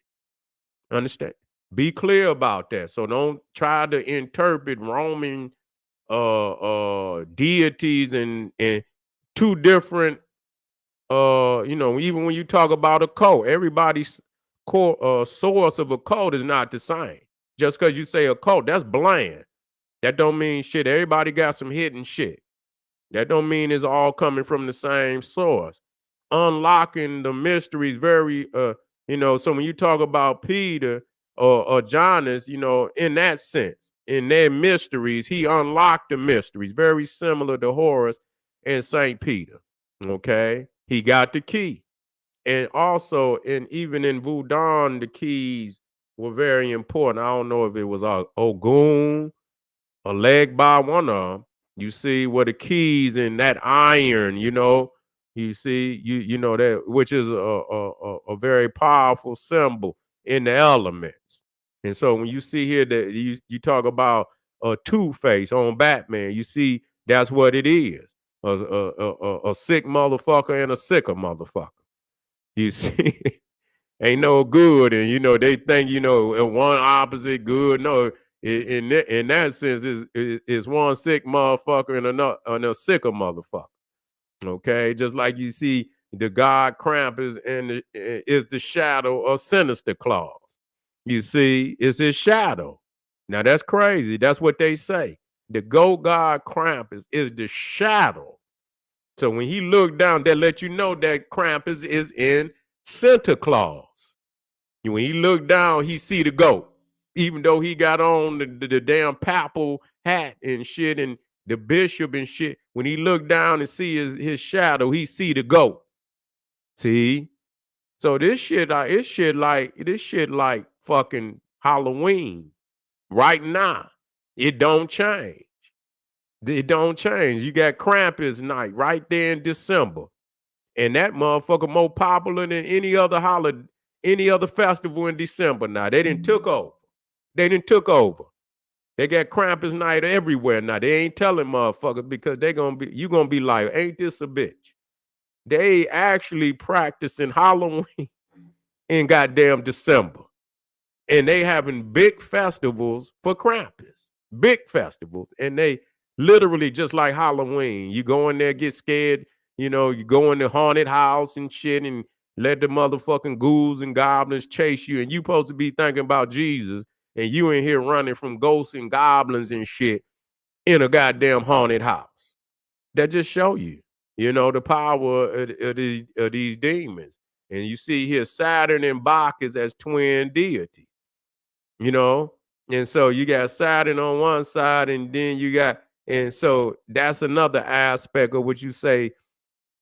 Understand? Be clear about that. So don't try to interpret Roman deities and two different even when you talk about a cult, everybody's core source of a cult is not the same. Just because you say a cult, that's bland. That don't mean shit. Everybody got some hidden shit. That don't mean it's all coming from the same source. Unlocking the mysteries very so when you talk about Peter or Jonas, in that sense, in their mysteries, he unlocked the mysteries, very similar to Horus and Saint Peter. Okay. He got the key. And also even in Voodoo, the keys were very important. I don't know if it was Ogun, a leg by one of them. You see where the keys in that iron, you see, you know that, which is a very powerful symbol in the elements. And so when you see here that you talk about a Two-Face on Batman, you see that's what it is. A sick motherfucker and a sicker motherfucker. You see, ain't no good, and they think one opposite good. No, in that sense, is one sick motherfucker and a sicker motherfucker. Okay, just like you see the god Krampus and is the shadow of Sinister Claus. You see, it's his shadow. Now that's crazy. That's what they say. The goat god Krampus is the shadow. So when he looked down, that let you know that Krampus is in Santa Claus. When he looked down, he see the goat. Even though he got on the damn papal hat and shit and the bishop and shit, when he looked down and see his shadow, he see the goat. See? So this shit like fucking Halloween right now. It don't change. It don't change. You got Krampus night right there in December. And that motherfucker more popular than any other holiday, any other festival in December now. They didn't took over. They didn't took over. They got Krampus night everywhere now. They ain't telling motherfuckers because you gonna be like, ain't this a bitch? They actually practicing Halloween in goddamn December. And they having big festivals for Krampus. Big festivals. And they literally just like Halloween. You go in there, get scared, you go in the haunted house and shit and let the motherfucking ghouls and goblins chase you. And you supposed to be thinking about Jesus. And you in here running from ghosts and goblins and shit in a goddamn haunted house. That just show you, the power of these demons. And you see here Saturn and Bacchus as twin deities, you know? And so you got Saturn on one side, and then and so that's another aspect of what you say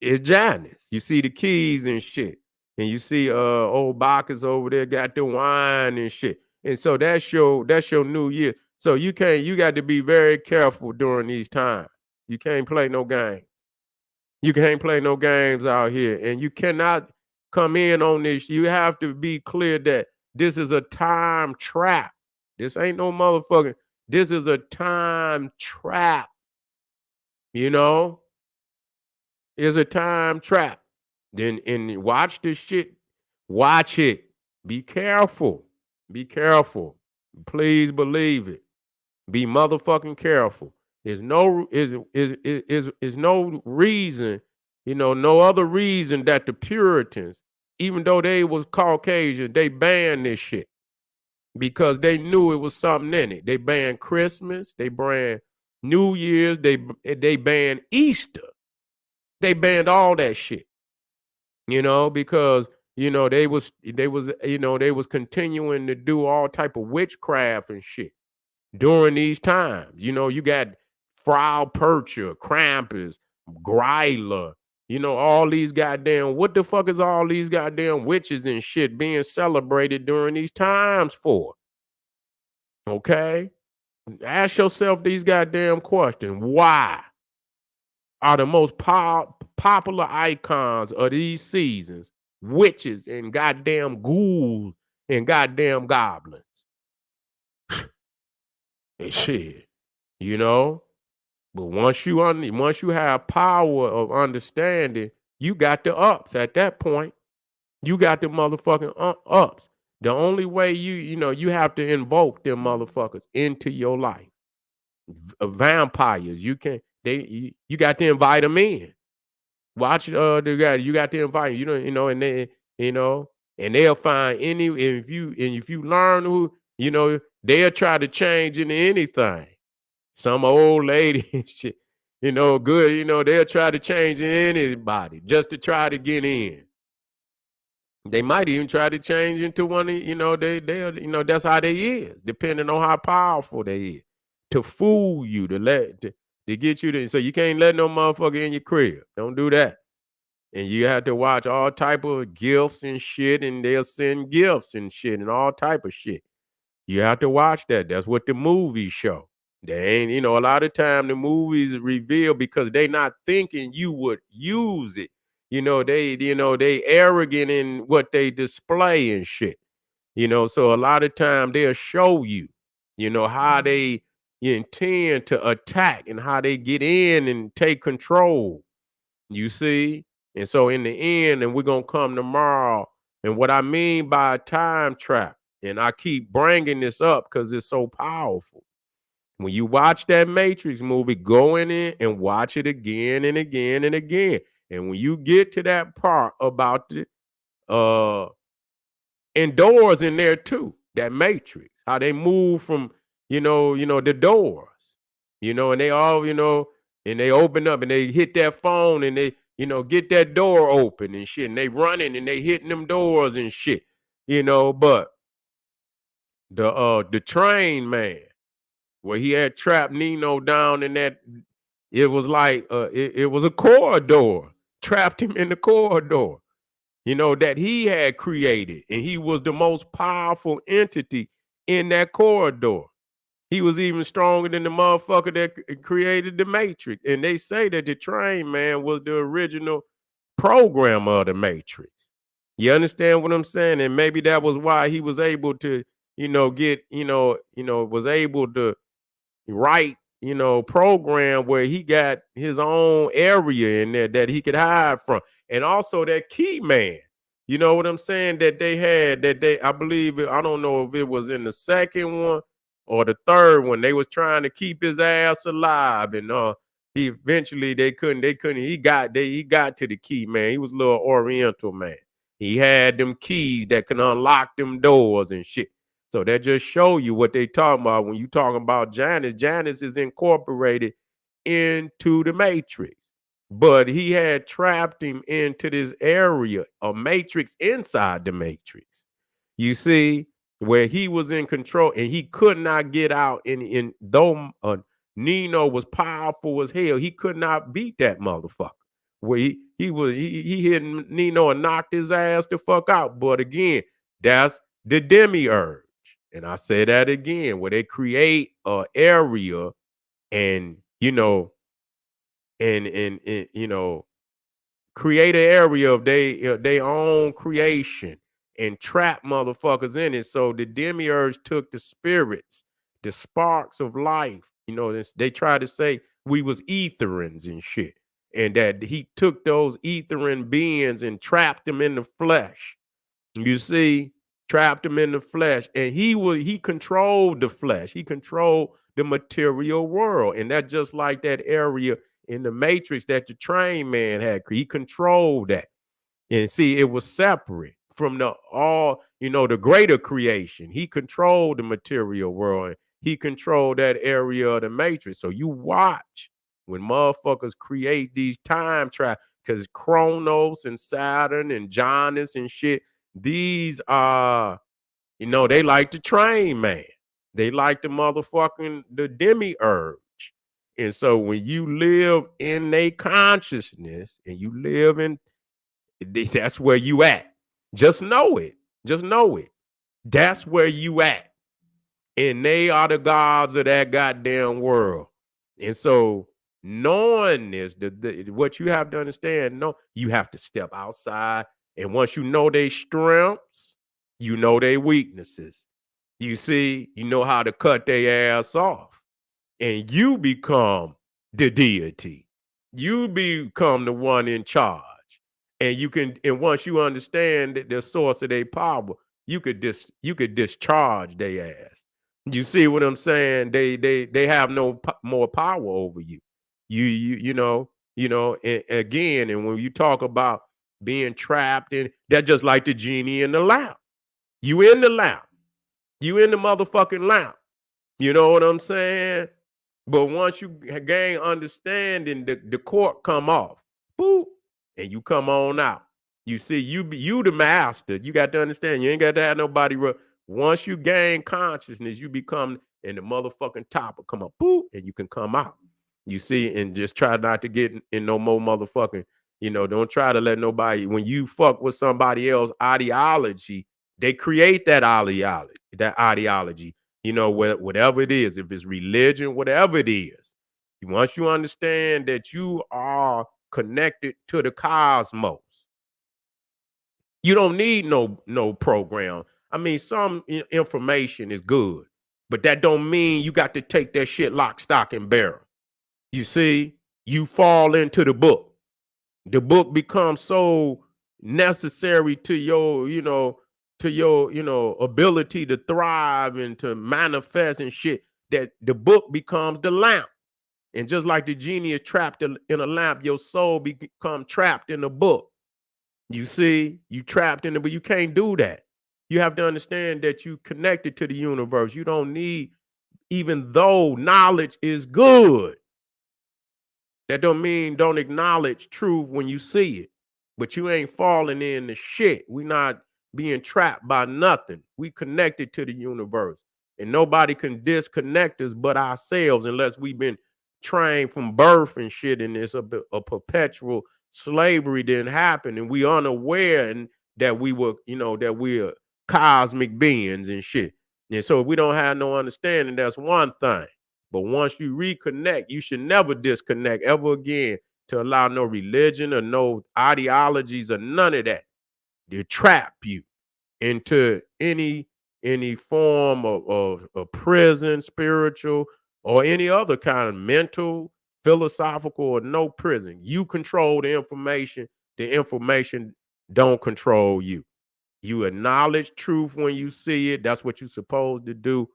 is Janus. You see the keys and shit. And you see old Bacchus over there got the wine and shit. And so that's your new year. So you got to be very careful during these times. You can't play no game. You can't play no games out here. And you cannot come in on this. You have to be clear that this is a time trap. This ain't no motherfucking. This is a time trap. It's a time trap. Then and watch this shit. Watch it. Be careful. Be careful. Please believe it. Be motherfucking careful. There's no is no reason, no other reason that the Puritans, even though they was Caucasian, they banned this shit because they knew it was something in it. They banned Christmas, they banned New Year's, they banned Easter. They banned all that shit. Because they was continuing to do all type of witchcraft and shit during these times. You got Frau Percher, Krampus, Greiler, all these goddamn, what the fuck is all these goddamn witches and shit being celebrated during these times for? Okay? Ask yourself these goddamn questions. Why are the most popular icons of these seasons witches and goddamn ghouls and goddamn goblins. And shit, you know? But once you have power of understanding, you got the ups at that point. You got the motherfucking ups. The only way you have to invoke them motherfuckers into your life. Vampires, you got to invite them in. Watch the guy. You got to invite 'em, and they you know and they'll find any if you learn who they'll try to change into anything. Some old lady and shit, good, they'll try to change anybody just to try to get in. They might even try to change into one of, that's how they is, depending on how powerful they is. To fool you, to get you to, so you can't let no motherfucker in your crib. Don't do that. And you have to watch all type of gifts and shit, and they'll send gifts and shit and all type of shit. You have to watch that. That's what the movies show. They ain't, a lot of time the movies reveal because they not thinking you would use it. They arrogant in what they display and shit. So a lot of time they'll show you, how they intend to attack and how they get in and take control. You see? And so in the end, and we're gonna come tomorrow. And what I mean by a time trap, and I keep bringing this up because it's so powerful. When you watch that Matrix movie, go in it and watch it again and again and again. And when you get to that part about the and doors in there too, that Matrix, how they move from, the doors, and they all, and they open up and they hit that phone and they, get that door open and shit. And they running and they hitting them doors and shit, but the train man, where he had trapped Nino down in that, it was like it was a corridor, trapped him in the corridor, that he had created. And he was the most powerful entity in that corridor. He was even stronger than the motherfucker that created the Matrix. And they say that the train man was the original programmer of the Matrix. You understand what I'm saying? And maybe that was why he was able to, was able to right, program where he got his own area in there that he could hide from. And also that key man, you know what I'm saying? That they had, I believe, I don't know if it was in the second one or the third one. They was trying to keep his ass alive. And he eventually they couldn't, he got to the key man. He was a little oriental man. He had them keys that can unlock them doors and shit. So that just show you what they talking about when you talking about Janus. Janus is incorporated into the Matrix, but he had trapped him into this area, a Matrix inside the Matrix. You see, where he was in control and he could not get out. In though Nino was powerful as hell, he could not beat that motherfucker. Where he hit Nino and knocked his ass the fuck out. But again, that's the demiurge. And I say that again, where they create a area and and create an area of they own creation and trap motherfuckers in it. So the demiurge took the spirits, the sparks of life. They try to say we was etherins and shit, and that he took those ethering beings and trapped them in the flesh. You see, trapped him in the flesh, and he controlled the flesh. He controlled the material world, and that just like that area in the Matrix that the train man had. He controlled that, and see, it was separate from the greater creation. He controlled the material world. And he controlled that area of the Matrix. So you watch when motherfuckers create these time travel, because Chronos and Saturn and Janus and shit, these are, they like the train man. They like the demiurge. And so when you live in a consciousness and you live in, that's where you at. Just know it. Just know it. That's where you at. And they are the gods of that goddamn world. And so knowing this, what you have to understand, you have to step outside. And once you know their strengths, You know their weaknesses. You see, you know how to cut their ass off. And you become the deity. You become the one in charge. And once you understand the source of their power, you could discharge their ass. You see what I'm saying? They have no more power over you. And again, and when you talk about being trapped in, that's just like the genie in the lamp. You in the lamp. You in the motherfucking lamp. You know what I'm saying? But once you gain understanding, the cork come off, boop, and you come on out. You see, you the master. You got to understand. You ain't got to have nobody. Once you gain consciousness, you become, and the motherfucking top will come up, boop, and you can come out. You see, and just try not to get in no more motherfucking. Don't try to let nobody. When you fuck with somebody else ideology, they create that ideology. Whatever it is, if it's religion, whatever it is, once you understand that you are connected to the cosmos, you don't need no program. I mean, some information is good, but that don't mean you got to take that shit lock, stock, and barrel. You see, you fall into the book. The book becomes so necessary to your ability to thrive and to manifest and shit, that the book becomes the lamp. And just like the genie is trapped in a lamp, your soul become trapped in the book. You see, you trapped in it, but you can't do that. You have to understand that you connected to the universe. You don't need, even though knowledge is good, that don't mean don't acknowledge truth when you see it. But you ain't falling in the shit. We not being trapped by nothing. We connected to the universe. And nobody can disconnect us but ourselves, unless we've been trained from birth and shit, and it's a perpetual slavery didn't happen, and we unaware, and that we were, that we're cosmic beings and shit. And so if we don't have no understanding, that's one thing. But once you reconnect, you should never disconnect ever again, to allow no religion or no ideologies or none of that to trap you into any form of prison, spiritual, or any other kind of mental, philosophical, or no prison. You control the information. The information don't control you. You acknowledge truth when you see it. That's what you're supposed to do.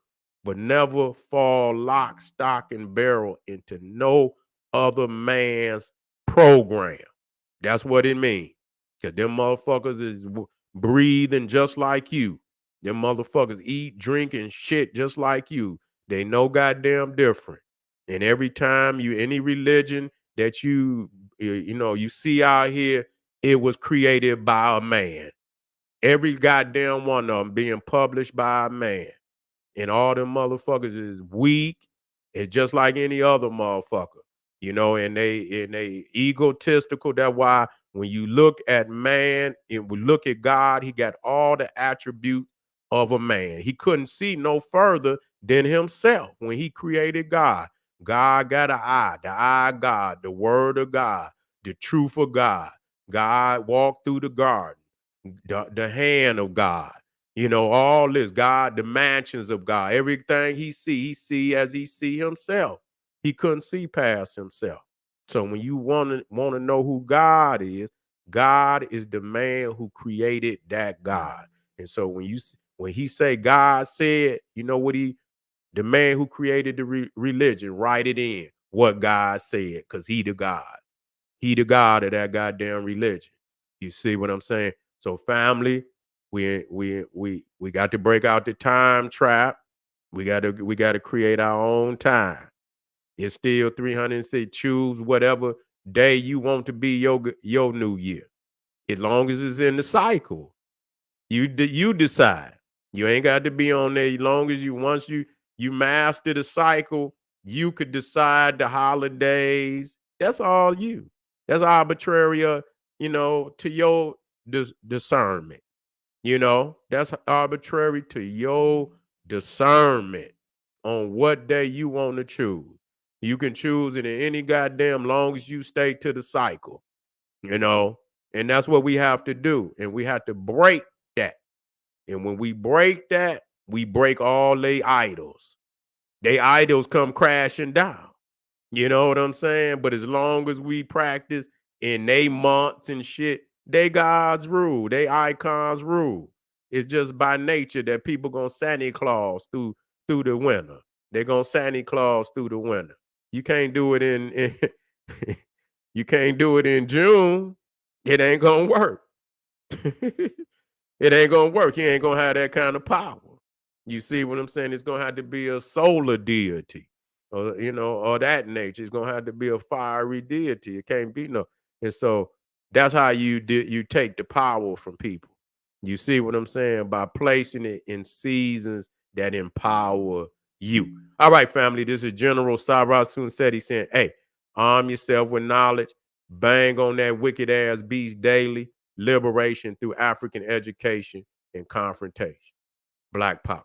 But never fall lock, stock, and barrel into no other man's program. That's what it means. Because them motherfuckers is breathing just like you. Them motherfuckers eat, drink, and shit just like you. They no goddamn different. And every time any religion that you see out here, it was created by a man. Every goddamn one of them being published by a man. And all them motherfuckers is weak. It's just like any other motherfucker. And they egotistical. That's why when you look at man and we look at God, he got all the attributes of a man. He couldn't see no further than himself when he created God. God got an eye, the eye of God, the word of God, the truth of God. God walked through the garden, the hand of God. All this, God, the mansions of God, everything he see as he see himself. He couldn't see past himself. So when you want to know who God is the man who created that God. And so when he say God said, the man who created the religion, write it in what God said, because he the God. He the God of that goddamn religion. You see what I'm saying? So family, we got to break out the time trap. We got to create our own time. It's still 306. Choose whatever day you want to be your new year. As long as it's in the cycle, you decide. You ain't got to be on there. As long as once you master the cycle, you could decide the holidays. That's all you. That's arbitrary, to your discernment. That's arbitrary to your discernment on what day you want to choose. You can choose it in any goddamn long as you stay to the cycle, you know, and that's what we have to do. And we have to break that. And when we break that, we break all they idols. They idols come crashing down. You know what I'm saying? But as long as we practice in they months and shit, they gods rule, they icons rule. It's just by nature that people gonna Santa Claus through the winter. They're gonna Santa Claus through the winter. You can't do it in you can't do it in June. It ain't gonna work. It ain't gonna work. You ain't gonna have that kind of power. You see what I'm saying? It's gonna have to be a solar deity, or or that nature. It's gonna have to be a fiery deity. It can't be no. And so that's how you take the power from people. You see what I'm saying? By placing it in seasons that empower you. All right, family. This is General Cyrus Sunsetti saying, hey, arm yourself with knowledge, bang on that wicked ass beast daily, liberation through African education and confrontation. Black power.